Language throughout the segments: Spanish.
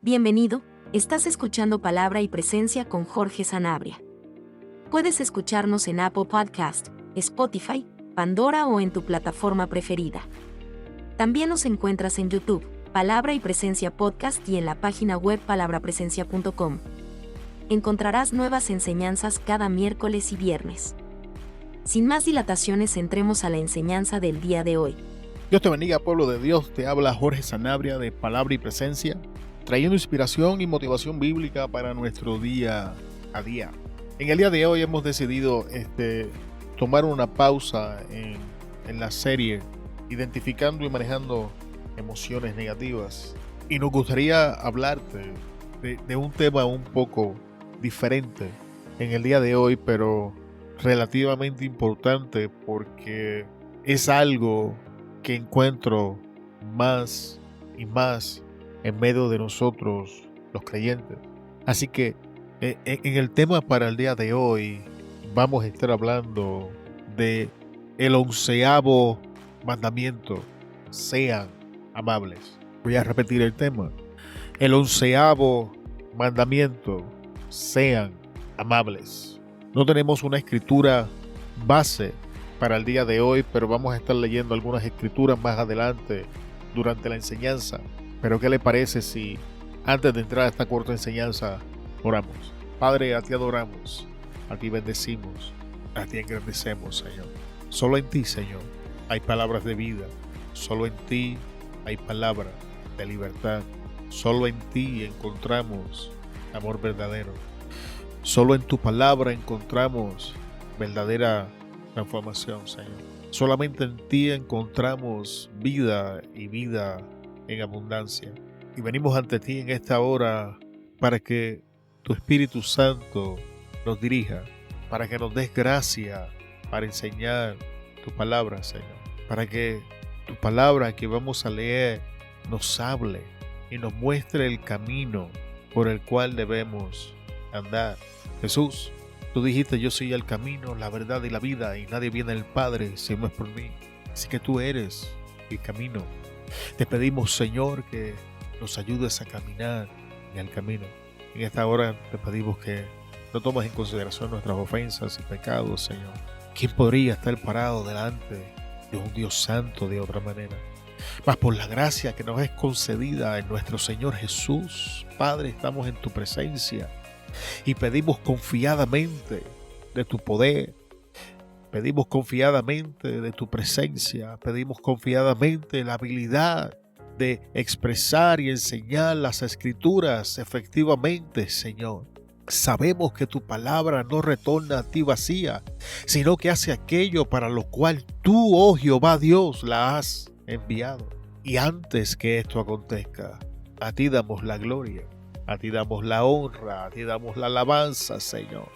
Bienvenido, estás escuchando Palabra y Presencia con Jorge Sanabria. Puedes escucharnos en Apple Podcast, Spotify, Pandora o en tu plataforma preferida. También nos encuentras en YouTube, Palabra y Presencia Podcast y en la página web palabrapresencia.com. Encontrarás nuevas enseñanzas cada miércoles y viernes. Sin más dilataciones, entremos a la enseñanza del día de hoy. Dios te bendiga, pueblo de Dios. Te habla Jorge Sanabria de Palabra y Presencia, trayendo inspiración y motivación bíblica para nuestro día a día. En el día de hoy hemos decidido tomar una pausa en la serie Identificando y Manejando Emociones Negativas. Y nos gustaría hablarte de un tema un poco diferente en el día de hoy, pero relativamente importante porque es algo que encuentro más y más en medio de nosotros los creyentes. Así que en el tema para el día de hoy vamos a estar hablando de el 11º mandamiento: sean amables. Voy a repetir el tema: el 11º mandamiento: sean amables. No tenemos una escritura base para el día de hoy, pero vamos a estar leyendo algunas escrituras más adelante durante la enseñanza. Pero ¿qué le parece si antes de entrar a esta corta enseñanza oramos? Padre, a ti adoramos, a ti bendecimos, a ti engrandecemos, Señor. Solo en ti, Señor, hay palabras de vida. Solo en ti hay palabras de libertad. Solo en ti encontramos amor verdadero. Solo en tu palabra encontramos verdadera transformación, Señor. Solamente en ti encontramos vida y vida en abundancia. Y venimos ante ti en esta hora para que tu Espíritu Santo nos dirija, para que nos des gracia para enseñar tu palabra, Señor. Para que tu palabra que vamos a leer nos hable y nos muestre el camino por el cual debemos andar. Jesús, tú dijiste: yo soy el camino, la verdad y la vida, y nadie viene al Padre si no es por mí. Así que tú eres el camino. Te pedimos, Señor, que nos ayudes a caminar en el camino. En esta hora te pedimos que no tomes en consideración nuestras ofensas y pecados, Señor. ¿Quién podría estar parado delante de un Dios santo de otra manera? Mas por la gracia que nos es concedida en nuestro Señor Jesús, Padre, estamos en tu presencia y pedimos confiadamente de tu poder. Pedimos confiadamente de tu presencia. Pedimos confiadamente la habilidad de expresar y enseñar las escrituras efectivamente, Señor. Sabemos que tu palabra no retorna a ti vacía, sino que hace aquello para lo cual tú, oh Jehová Dios, la has enviado. Y antes que esto acontezca, a ti damos la gloria, a ti damos la honra, a ti damos la alabanza, Señor.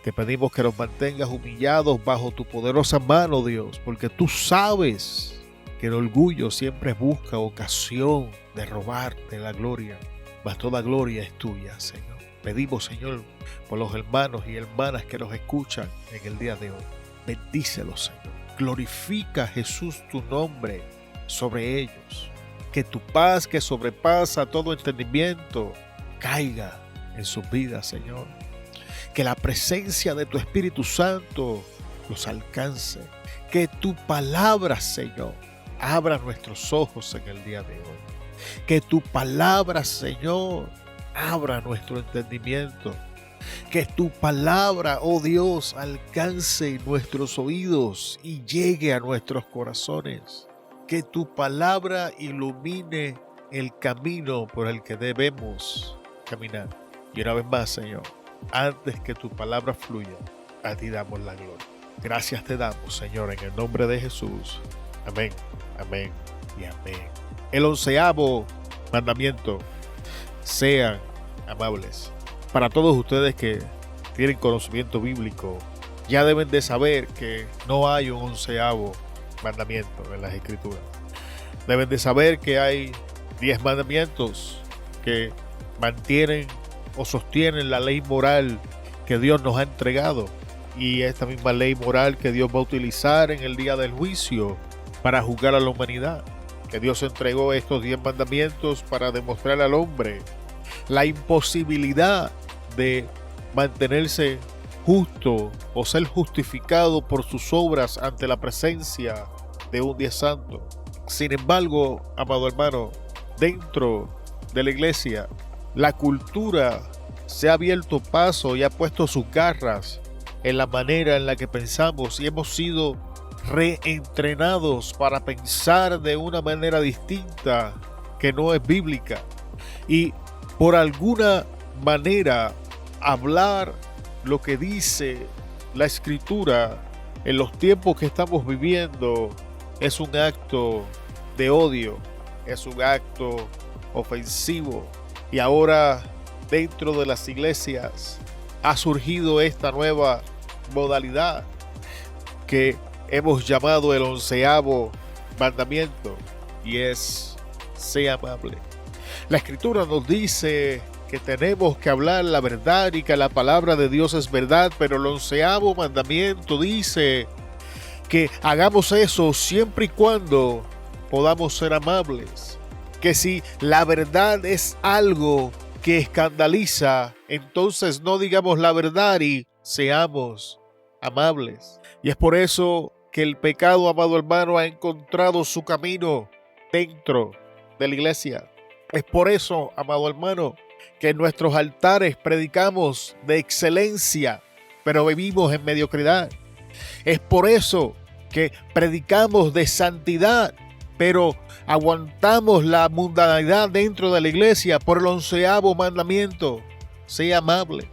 Te pedimos que nos mantengas humillados bajo tu poderosa mano, Dios, porque tú sabes que el orgullo siempre busca ocasión de robarte la gloria, mas toda gloria es tuya, Señor. Pedimos, Señor, por los hermanos y hermanas que nos escuchan en el día de hoy. Bendícelos, Señor. Glorifica, Jesús, tu nombre sobre ellos. Que tu paz, que sobrepasa todo entendimiento, caiga en sus vidas, Señor. Que la presencia de tu Espíritu Santo los alcance. Que tu palabra, Señor, abra nuestros ojos en el día de hoy. Que tu palabra, Señor, abra nuestro entendimiento. Que tu palabra, oh Dios, alcance nuestros oídos y llegue a nuestros corazones. Que tu palabra ilumine el camino por el que debemos caminar. Y una vez más, Señor, antes que tu palabra fluya, a ti damos la gloria. Gracias te damos, Señor, en el nombre de Jesús. Amén, amén y amén. El 11º mandamiento: sean amables. Para todos ustedes que tienen conocimiento bíblico, ya deben de saber que no hay un 11º mandamiento en las Escrituras. Deben de saber que hay 10 mandamientos que mantienen o sostienen la ley moral que Dios nos ha entregado, y esta misma ley moral que Dios va a utilizar en el día del juicio para juzgar a la humanidad. Que Dios entregó estos 10 mandamientos para demostrar al hombre la imposibilidad de mantenerse justo o ser justificado por sus obras ante la presencia de un Dios santo. Sin embargo, amado hermano, dentro de la iglesia, la cultura se ha abierto paso y ha puesto sus garras en la manera en la que pensamos y hemos sido reentrenados para pensar de una manera distinta que no es bíblica. Y por alguna manera hablar lo que dice la Escritura en los tiempos que estamos viviendo es un acto de odio, es un acto ofensivo. Y ahora dentro de las iglesias ha surgido esta nueva modalidad que hemos llamado el 11º mandamiento, y es: sé amable. La Escritura nos dice que tenemos que hablar la verdad y que la palabra de Dios es verdad, pero el 11º mandamiento dice que hagamos eso siempre y cuando podamos ser amables. Que si la verdad es algo que escandaliza, entonces no digamos la verdad y seamos amables. Y es por eso que el pecado, amado hermano, ha encontrado su camino dentro de la iglesia. Es por eso, amado hermano, que en nuestros altares predicamos de excelencia, pero vivimos en mediocridad. Es por eso que predicamos de santidad, pero aguantamos la mundanidad dentro de la iglesia por el 11º mandamiento: sé amable.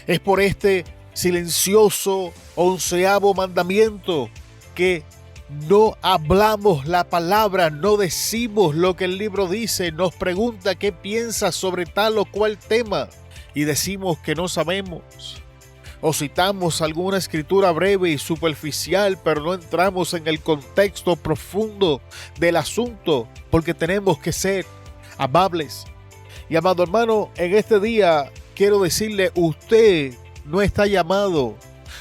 Es por este silencioso 11º mandamiento que no hablamos la palabra, no decimos lo que el libro dice. Nos pregunta qué piensas sobre tal o cual tema y decimos que no sabemos. O citamos alguna escritura breve y superficial, pero no entramos en el contexto profundo del asunto, porque tenemos que ser amables. Y amado hermano, en este día quiero decirle: usted no está llamado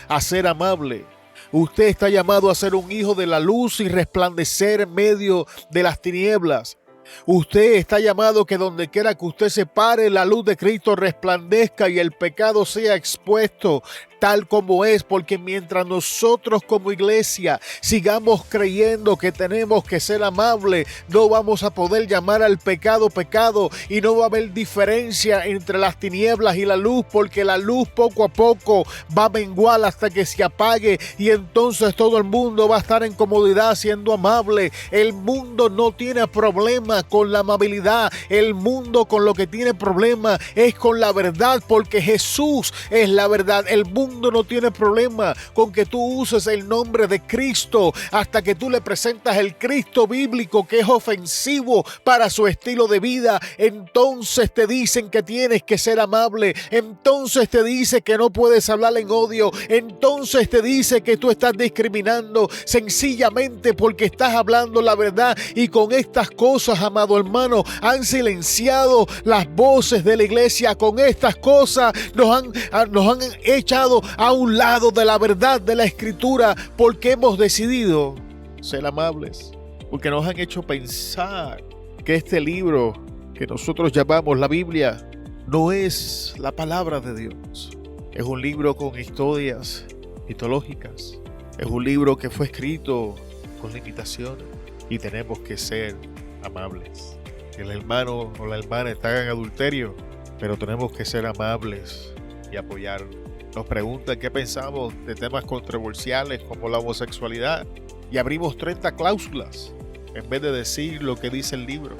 a ser amable. Usted está llamado a ser un hijo de la luz y resplandecer en medio de las tinieblas. Usted está llamado que donde quiera que usted se pare, la luz de Cristo resplandezca y el pecado sea expuesto tal como es, porque mientras nosotros como iglesia sigamos creyendo que tenemos que ser amables, no vamos a poder llamar al pecado pecado y no va a haber diferencia entre las tinieblas y la luz, porque la luz poco a poco va a menguar hasta que se apague y entonces todo el mundo va a estar en comodidad siendo amable. El mundo no tiene problema con la amabilidad, el mundo con lo que tiene problema es con la verdad, porque Jesús es la verdad. El mundo no tiene problema con que tú uses el nombre de Cristo hasta que tú le presentas el Cristo bíblico que es ofensivo para su estilo de vida. Entonces te dicen que tienes que ser amable, entonces te dice que no puedes hablar en odio, entonces te dice que tú estás discriminando sencillamente porque estás hablando la verdad. Y con estas cosas, amado hermano, han silenciado las voces de la iglesia. Con estas cosas nos han echado a un lado de la verdad de la Escritura, porque hemos decidido ser amables, porque nos han hecho pensar que este libro que nosotros llamamos la Biblia no es la palabra de Dios. Es un libro con historias mitológicas, es un libro que fue escrito con limitaciones y tenemos que ser amables. El hermano o la hermana están en adulterio, pero tenemos que ser amables y apoyarlos. Nos preguntan qué pensamos de temas controversiales como la homosexualidad y abrimos 30 cláusulas en vez de decir lo que dice el libro.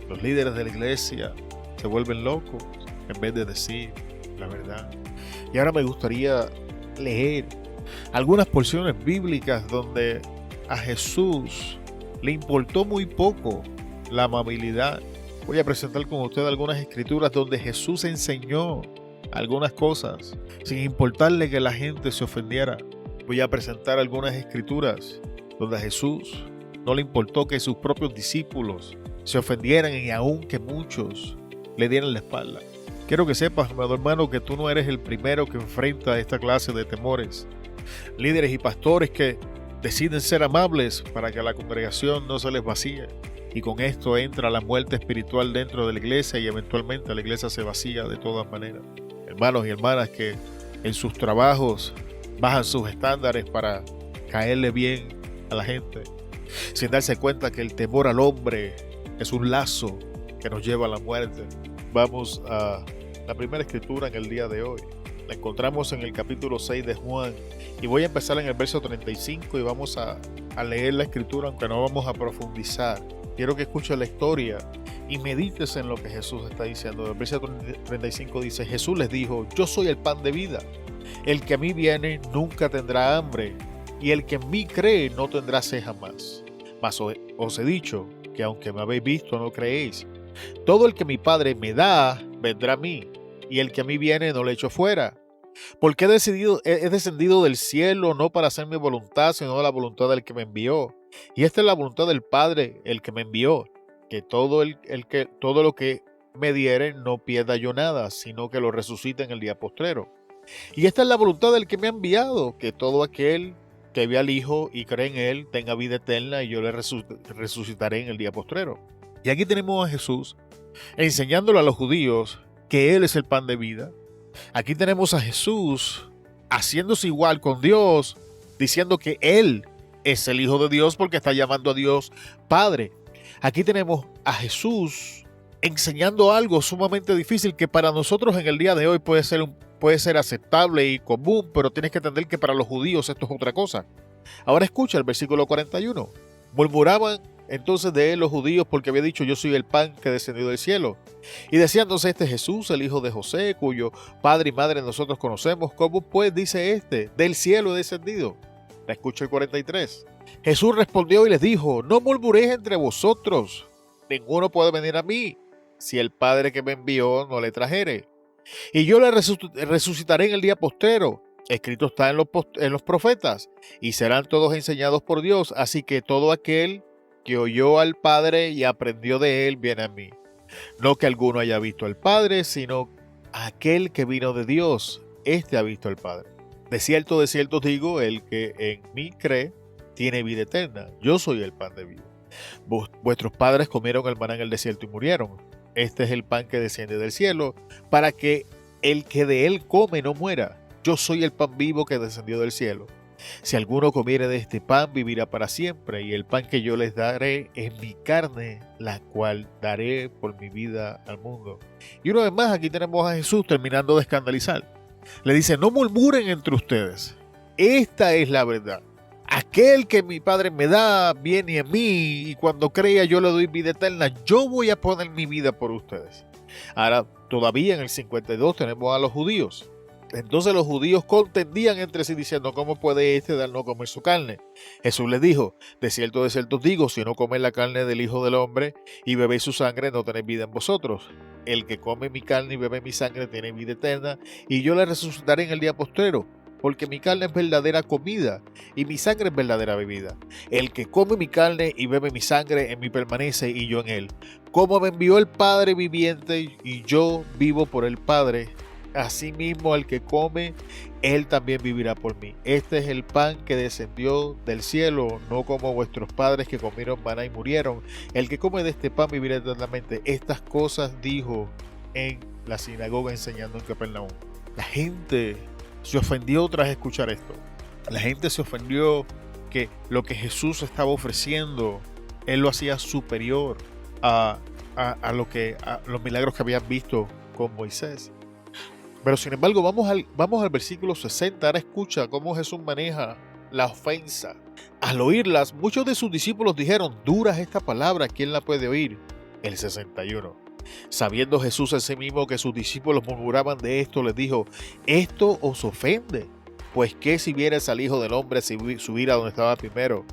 Los líderes de la iglesia se vuelven locos en vez de decir la verdad. Y ahora me gustaría leer algunas porciones bíblicas donde a Jesús le importó muy poco la amabilidad. Voy a presentar con ustedes algunas escrituras donde Jesús enseñó algunas cosas sin importarle que la gente se ofendiera. Voy a presentar algunas escrituras donde a Jesús no le importó que sus propios discípulos se ofendieran y aún que muchos le dieran la espalda. Quiero que sepas, amado hermano, que tú no eres el primero que enfrenta esta clase de temores. Líderes y pastores que deciden ser amables para que a la congregación no se les vacíe. y con esto entra la muerte espiritual dentro de la iglesia y eventualmente la iglesia se vacía de todas maneras. Hermanos y hermanas que en sus trabajos bajan sus estándares para caerle bien a la gente, sin darse cuenta que el temor al hombre es un lazo que nos lleva a la muerte. Vamos a la primera escritura en el día de hoy. La encontramos en el capítulo 6 de Juan y voy a empezar en el verso 35 y vamos a leer la escritura, aunque no vamos a profundizar. Quiero que escuches la historia y medites en lo que Jesús está diciendo. El verso 35 dice: Jesús les dijo: yo soy el pan de vida. El que a mí viene nunca tendrá hambre, y el que en mí cree no tendrá sed jamás. Mas os he dicho que aunque me habéis visto no creéis. Todo el que mi Padre me da vendrá a mí, y el que a mí viene no le echo fuera. Porque he descendido del cielo no para hacer mi voluntad, sino la voluntad del que me envió. Y esta es la voluntad del Padre, el que me envió, que todo lo que me diere no pierda yo nada, sino que lo resucite en el día postrero. Y esta es la voluntad del que me ha enviado, que todo aquel que ve al Hijo y cree en Él tenga vida eterna, y yo le resucitaré en el día postrero. Y aquí tenemos a Jesús enseñándole a los judíos que Él es el pan de vida. Aquí tenemos a Jesús haciéndose igual con Dios, diciendo que Él es el Hijo de Dios porque está llamando a Dios Padre. Aquí tenemos a Jesús enseñando algo sumamente difícil que para nosotros en el día de hoy puede ser aceptable y común, pero tienes que entender que para los judíos esto es otra cosa. Ahora escucha el versículo 41. Murmuraban entonces de él los judíos porque había dicho: yo soy el pan que descendió del cielo. Y decíándose: este Jesús, el hijo de José, cuyo padre y madre nosotros conocemos, ¿cómo pues dice este: del cielo he descendido? La escucha el 43. Jesús respondió y les dijo: no murmuréis entre vosotros. Ninguno puede venir a mí si el Padre que me envió no le trajere. Y yo le resucitaré en el día postrero. Escrito está en los profetas, y serán todos enseñados por Dios. Así que todo aquel que oyó al Padre y aprendió de él viene a mí. No que alguno haya visto al Padre, sino aquel que vino de Dios, este ha visto al Padre. De cierto os digo, el que en mí cree tiene vida eterna. Yo soy el pan de vida. Vuestros padres comieron el maná en el desierto y murieron. Este es el pan que desciende del cielo, para que el que de él come no muera. Yo soy el pan vivo que descendió del cielo. Si alguno comiere de este pan, vivirá para siempre, y el pan que yo les daré es mi carne, la cual daré por mi vida al mundo. Y una vez más, aquí tenemos a Jesús terminando de escandalizar. Le dice: no murmuren entre ustedes. Esta es la verdad. Aquel que mi Padre me da viene a mí, y cuando crea yo le doy vida eterna. Yo voy a poner mi vida por ustedes. Ahora, todavía en el 52 tenemos a los judíos. Entonces los judíos contendían entre sí diciendo: ¿cómo puede este dar no comer su carne? Jesús les dijo: de cierto os digo, si no coméis la carne del Hijo del Hombre y bebéis su sangre, no tenéis vida en vosotros. El que come mi carne y bebe mi sangre tiene vida eterna, y yo le resucitaré en el día postrero. Porque mi carne es verdadera comida y mi sangre es verdadera bebida. El que come mi carne y bebe mi sangre en mí permanece y yo en él. Como me envió el Padre viviente y yo vivo por el Padre, asimismo el que come, él también vivirá por mí. Este es el pan que descendió del cielo, no como vuestros padres que comieron maná y murieron. El que come de este pan vivirá eternamente. Estas cosas dijo en la sinagoga enseñando en Capernaum. La gente se ofendió tras escuchar esto. La gente se ofendió que lo que Jesús estaba ofreciendo, Él lo hacía superior a los milagros que habían visto con Moisés. Pero sin embargo, vamos al versículo 60. Ahora escucha cómo Jesús maneja la ofensa. Al oírlas, muchos de sus discípulos dijeron: dura es esta palabra, ¿quién la puede oír? El 61. Sabiendo Jesús en sí mismo que sus discípulos murmuraban de esto, les dijo: ¿esto os ofende? Pues que si vieres al Hijo del Hombre subir a donde estaba primero.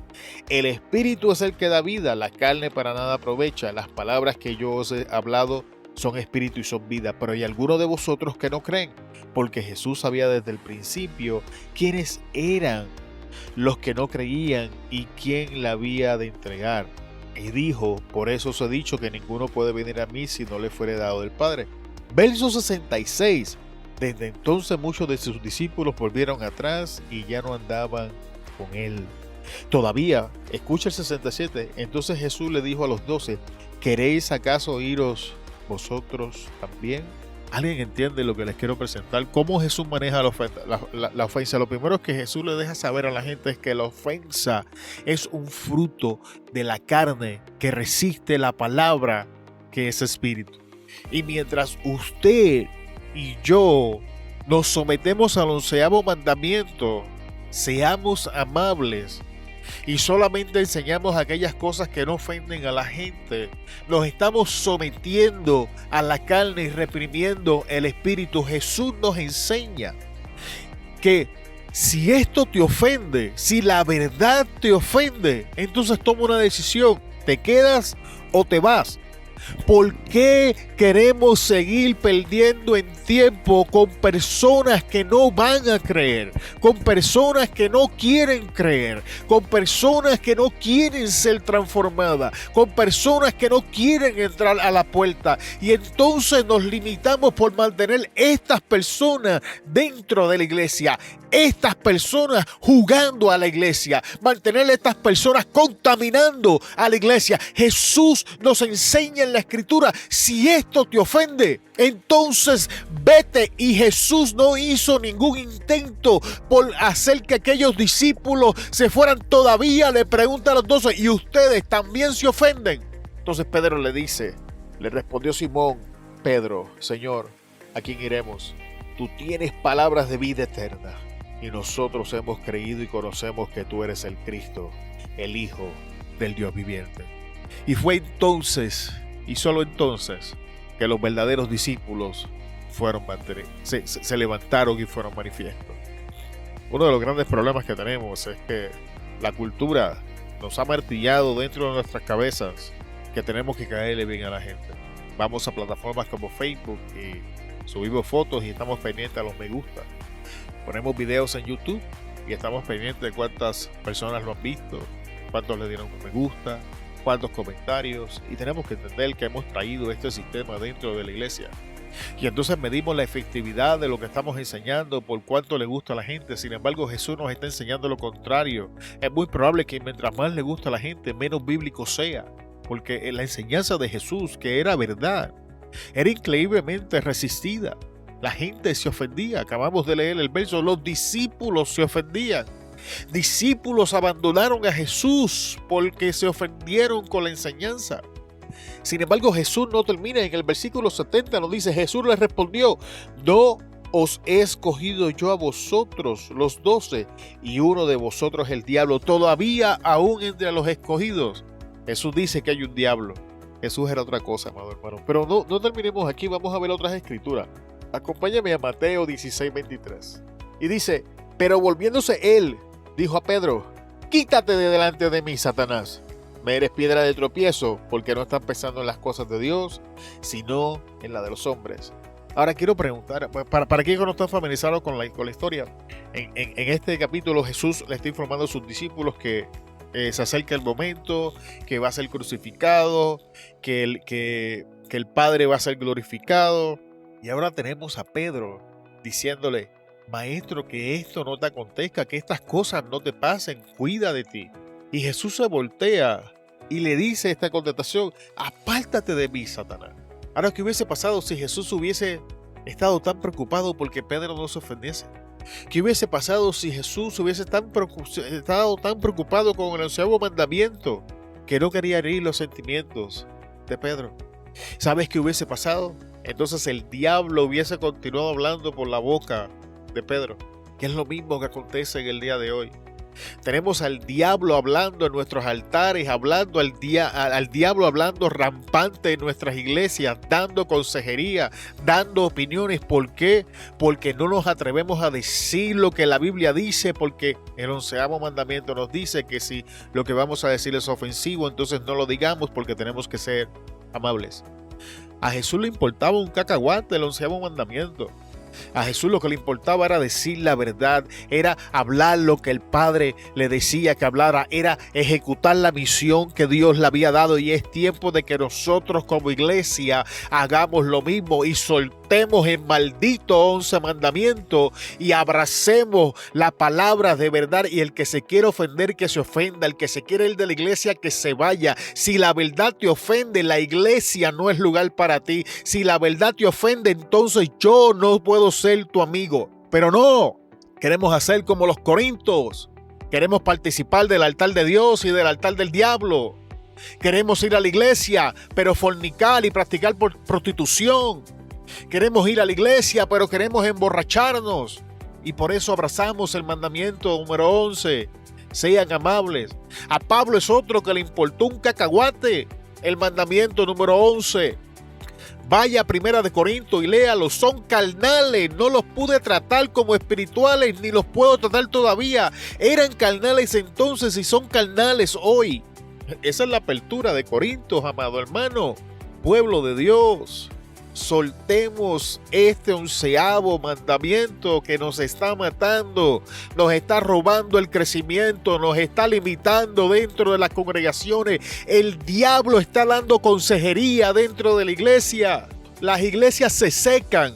El Espíritu es el que da vida, la carne para nada aprovecha. Las palabras que yo os he hablado son espíritu y son vida, pero hay algunos de vosotros que no creen, porque Jesús sabía desde el principio quiénes eran los que no creían y quién la había de entregar. Y dijo: por eso os he dicho que ninguno puede venir a mí si no le fuere dado del Padre. Verso 66. Desde entonces muchos de sus discípulos volvieron atrás y ya no andaban con él. Todavía, escucha el 67, entonces Jesús le dijo a los 12, ¿queréis acaso iros vosotros también? ¿Alguien entiende lo que les quiero presentar? ¿Cómo Jesús maneja la ofensa? Lo primero que Jesús le deja saber a la gente es que la ofensa es un fruto de la carne que resiste la palabra que es espíritu. Y mientras usted y yo nos sometemos al 11º mandamiento, seamos amables y solamente enseñamos aquellas cosas que no ofenden a la gente, nos estamos sometiendo a la carne y reprimiendo el espíritu. Jesús nos enseña que si esto te ofende, si la verdad te ofende, entonces toma una decisión, te quedas o te vas. ¿Por qué queremos seguir perdiendo en tiempo con personas que no van a creer, con personas que no quieren creer, con personas que no quieren ser transformadas, con personas que no quieren entrar a la puerta? Y entonces nos limitamos por mantener estas personas dentro de la iglesia, estas personas jugando a la iglesia, mantener estas personas contaminando a la iglesia. Jesús nos enseña en la Escritura, si esto te ofende, entonces vete. Y Jesús no hizo ningún intento por hacer que aquellos discípulos se fueran. Todavía le pregunta a los 12, ¿y ustedes también se ofenden? Entonces Pedro le respondió Simón Pedro, Señor, ¿a quién iremos? Tú tienes palabras de vida eterna. Y nosotros hemos creído y conocemos que tú eres el Cristo, el Hijo del Dios viviente. Y fue entonces, y solo entonces, que los verdaderos discípulos se levantaron y fueron manifiestos. Uno de los grandes problemas que tenemos es que la cultura nos ha martillado dentro de nuestras cabezas que tenemos que caerle bien a la gente. Vamos a plataformas como Facebook y subimos fotos y estamos pendientes a los me gusta. Ponemos videos en YouTube y estamos pendientes de cuántas personas lo han visto, cuántos le dieron un me gusta, cuántos comentarios, y tenemos que entender que hemos traído este sistema dentro de la iglesia. Y entonces medimos la efectividad de lo que estamos enseñando por cuánto le gusta a la gente. Sin embargo, Jesús nos está enseñando lo contrario. Es muy probable que mientras más le gusta a la gente, menos bíblico sea, porque la enseñanza de Jesús, que era verdad, era increíblemente resistida. La gente se ofendía. Acabamos de leer el verso. Los discípulos se ofendían. Discípulos abandonaron a Jesús porque se ofendieron con la enseñanza. Sin embargo, Jesús no termina. En el versículo 70 nos dice, Jesús les respondió, no os he escogido yo a vosotros los 12 y uno de vosotros el diablo. Todavía aún entre los escogidos. Jesús dice que hay un diablo. Jesús era otra cosa, amado hermano. Pero no terminemos aquí. Vamos a ver otras escrituras. Acompáñame a Mateo 16:23. Y dice, pero volviéndose él, dijo a Pedro, quítate de delante de mí, Satanás. Me eres piedra de tropiezo, porque no estás pensando en las cosas de Dios, sino en la de los hombres. Ahora quiero preguntar, para aquellos que no están familiarizados con la historia, en este capítulo Jesús le está informando a sus discípulos que se acerca el momento, que va a ser crucificado, que el Padre va a ser glorificado. Y ahora tenemos a Pedro diciéndole, Maestro, que esto no te acontezca, que estas cosas no te pasen, cuida de ti. Y Jesús se voltea y le dice esta contestación, apártate de mí, Satanás. Ahora, ¿qué hubiese pasado si Jesús hubiese estado tan preocupado porque Pedro no se ofendiese? ¿Qué hubiese pasado si Jesús hubiese estado tan preocupado con el 11º mandamiento que no quería herir los sentimientos de Pedro? ¿Sabes qué hubiese pasado? Entonces el diablo hubiese continuado hablando por la boca de Pedro, que es lo mismo que acontece en el día de hoy. Tenemos al diablo hablando en nuestros altares, hablando al diablo hablando rampante en nuestras iglesias, dando consejería, dando opiniones. ¿Por qué? Porque no nos atrevemos a decir lo que la Biblia dice, porque el 11º mandamiento nos dice que si lo que vamos a decir es ofensivo, entonces no lo digamos porque tenemos que ser amables. A Jesús le importaba un cacahuate el 11º mandamiento. A Jesús lo que le importaba era decir la verdad, era hablar lo que el Padre le decía que hablara, era ejecutar la misión que Dios le había dado. Y es tiempo de que nosotros como iglesia hagamos lo mismo y soltemos soltemos el maldito 11 mandamiento y abracemos la palabra de verdad. Y el que se quiere ofender, que se ofenda. El que se quiere ir de la iglesia, que se vaya. Si la verdad te ofende, la iglesia no es lugar para ti. Si la verdad te ofende, entonces yo no puedo ser tu amigo. Pero no, queremos hacer como los corintios. Queremos participar del altar de Dios y del altar del diablo. Queremos ir a la iglesia, pero fornicar y practicar prostitución. Queremos ir a la iglesia, pero queremos emborracharnos. Y por eso abrazamos el mandamiento número 11. Sean amables. A Pablo es otro que le importó un cacahuate el mandamiento número 11. Vaya a Primera de Corintios y léalo. Son carnales. No los pude tratar como espirituales, ni los puedo tratar todavía. Eran carnales entonces y son carnales hoy. Esa es la apertura de Corintios, amado hermano. Pueblo de Dios, soltemos este 11º mandamiento que nos está matando, nos está robando el crecimiento, nos está limitando dentro de las congregaciones. El diablo está dando consejería dentro de la iglesia. Las iglesias se secan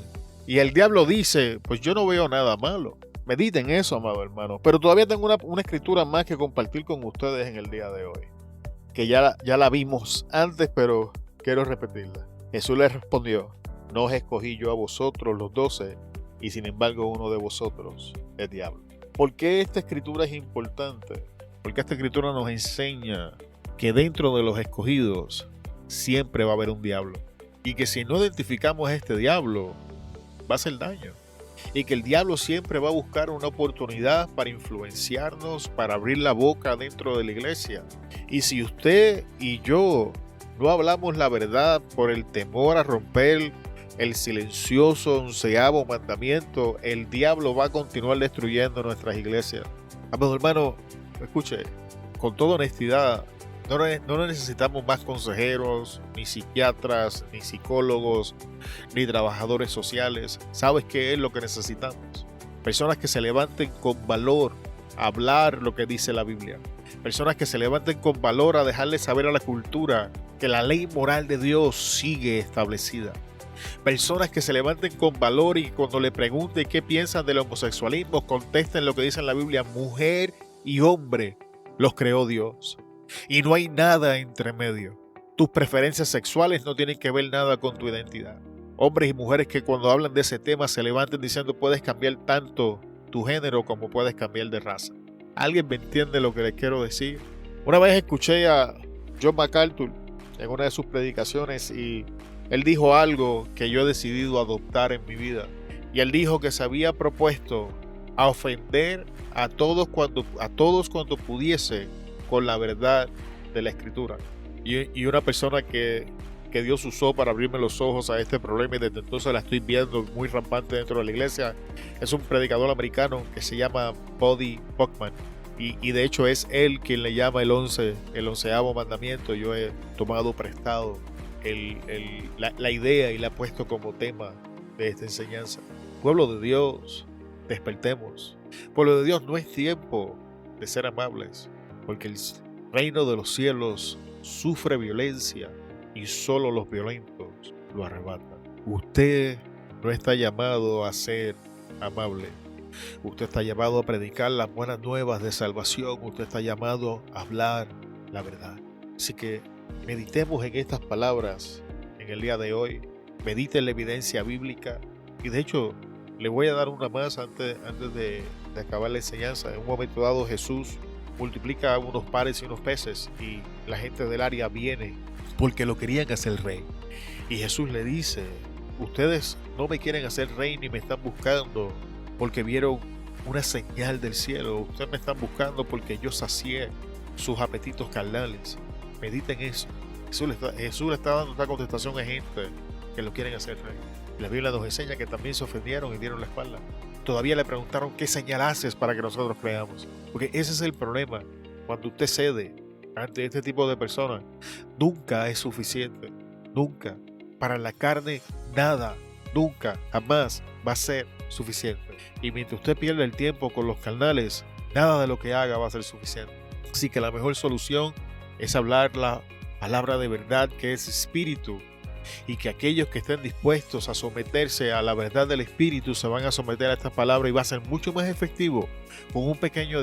y el diablo dice, pues yo no veo nada malo. Mediten eso, amado hermano. Pero todavía tengo una escritura más que compartir con ustedes en el día de hoy, que ya la vimos antes, pero quiero repetirla. Jesús les respondió, no os escogí yo a vosotros los 12, y sin embargo uno de vosotros es diablo. ¿Por qué esta escritura es importante? Porque esta escritura nos enseña que dentro de los escogidos siempre va a haber un diablo. Y que si no identificamos a este diablo, va a hacer daño. Y que el diablo siempre va a buscar una oportunidad para influenciarnos, para abrir la boca dentro de la iglesia. Y si usted y yo no hablamos la verdad por el temor a romper el silencioso 11º mandamiento, el diablo va a continuar destruyendo nuestras iglesias. Amado hermano, escuche, con toda honestidad, no necesitamos más consejeros, ni psiquiatras, ni psicólogos, ni trabajadores sociales. ¿Sabes qué es lo que necesitamos? Personas que se levanten con valor a hablar lo que dice la Biblia. Personas que se levanten con valor a dejarle saber a la cultura que la ley moral de Dios sigue establecida. Personas que se levanten con valor y cuando le pregunten qué piensan del homosexualismo, contesten lo que dice en la Biblia: mujer y hombre los creó Dios. Y no hay nada entre medio. Tus preferencias sexuales no tienen que ver nada con tu identidad. Hombres y mujeres que cuando hablan de ese tema se levanten diciendo puedes cambiar tanto tu género como puedes cambiar de raza. ¿Alguien me entiende lo que les quiero decir? Una vez escuché a John MacArthur en una de sus predicaciones y él dijo algo que yo he decidido adoptar en mi vida. Y él dijo que se había propuesto a ofender a todos cuando pudiese con la verdad de la Escritura. Y una persona que Dios usó para abrirme los ojos a este problema y desde entonces la estoy viendo muy rampante dentro de la iglesia, es un predicador americano que se llama Buddy Buckman. Y de hecho es él quien le llama el 11º mandamiento. Yo he tomado prestado la idea y la he puesto como tema de esta enseñanza. Pueblo de Dios, despertemos. Pueblo de Dios, no es tiempo de ser amables, porque el reino de los cielos sufre violencia y solo los violentos lo arrebatan. Usted no está llamado a ser amable. Usted está llamado a predicar las buenas nuevas de salvación. Usted está llamado a hablar la verdad. Así que meditemos en estas palabras en el día de hoy. Medite en la evidencia bíblica. Y de hecho, le voy a dar una más antes de acabar la enseñanza. En un momento dado, Jesús multiplica unos panes y unos peces y la gente del área viene porque lo querían hacer rey. Y Jesús le dice: ustedes no me quieren hacer rey ni me están buscando porque vieron una señal del cielo. Ustedes me están buscando porque yo sacié sus apetitos carnales. Mediten eso. Jesús le está dando esta contestación a gente que lo quieren hacer rey. La Biblia nos enseña que también se ofendieron y dieron la espalda. Todavía le preguntaron qué señal haces para que nosotros creamos. Porque ese es el problema. Cuando usted cede ante este tipo de personas, nunca es suficiente. Nunca. Para la carne, nada. Nunca, jamás va a ser suficiente. Y mientras usted pierde el tiempo con los carnales, nada de lo que haga va a ser suficiente. Así que la mejor solución es hablar la palabra de verdad, que es espíritu, y que aquellos que estén dispuestos a someterse a la verdad del Espíritu se van a someter a esta palabra y va a ser mucho más efectivo con un pequeño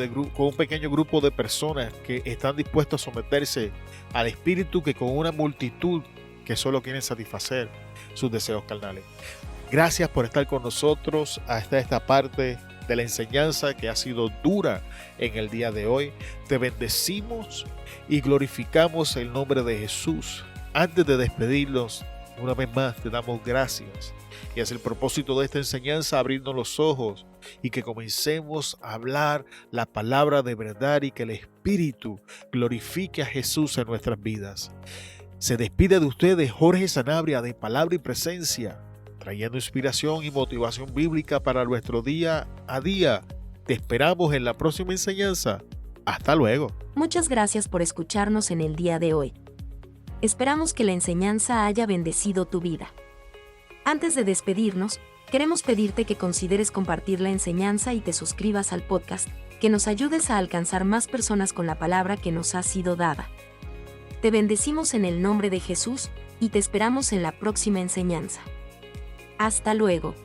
grupo de personas que están dispuestos a someterse al Espíritu que con una multitud que solo quieren satisfacer sus deseos carnales. Gracias por estar con nosotros hasta esta parte de la enseñanza que ha sido dura en el día de hoy. Te bendecimos y glorificamos el nombre de Jesús. Antes de despedirnos, una vez más te damos gracias. Y es el propósito de esta enseñanza abrirnos los ojos y que comencemos a hablar la palabra de verdad y que el Espíritu glorifique a Jesús en nuestras vidas. Se despide de ustedes Jorge Sanabria de Palabra y Presencia, trayendo inspiración y motivación bíblica para nuestro día a día. Te esperamos en la próxima enseñanza. Hasta luego. Muchas gracias por escucharnos en el día de hoy. Esperamos que la enseñanza haya bendecido tu vida. Antes de despedirnos, queremos pedirte que consideres compartir la enseñanza y te suscribas al podcast, que nos ayudes a alcanzar más personas con la palabra que nos ha sido dada. Te bendecimos en el nombre de Jesús y te esperamos en la próxima enseñanza. Hasta luego.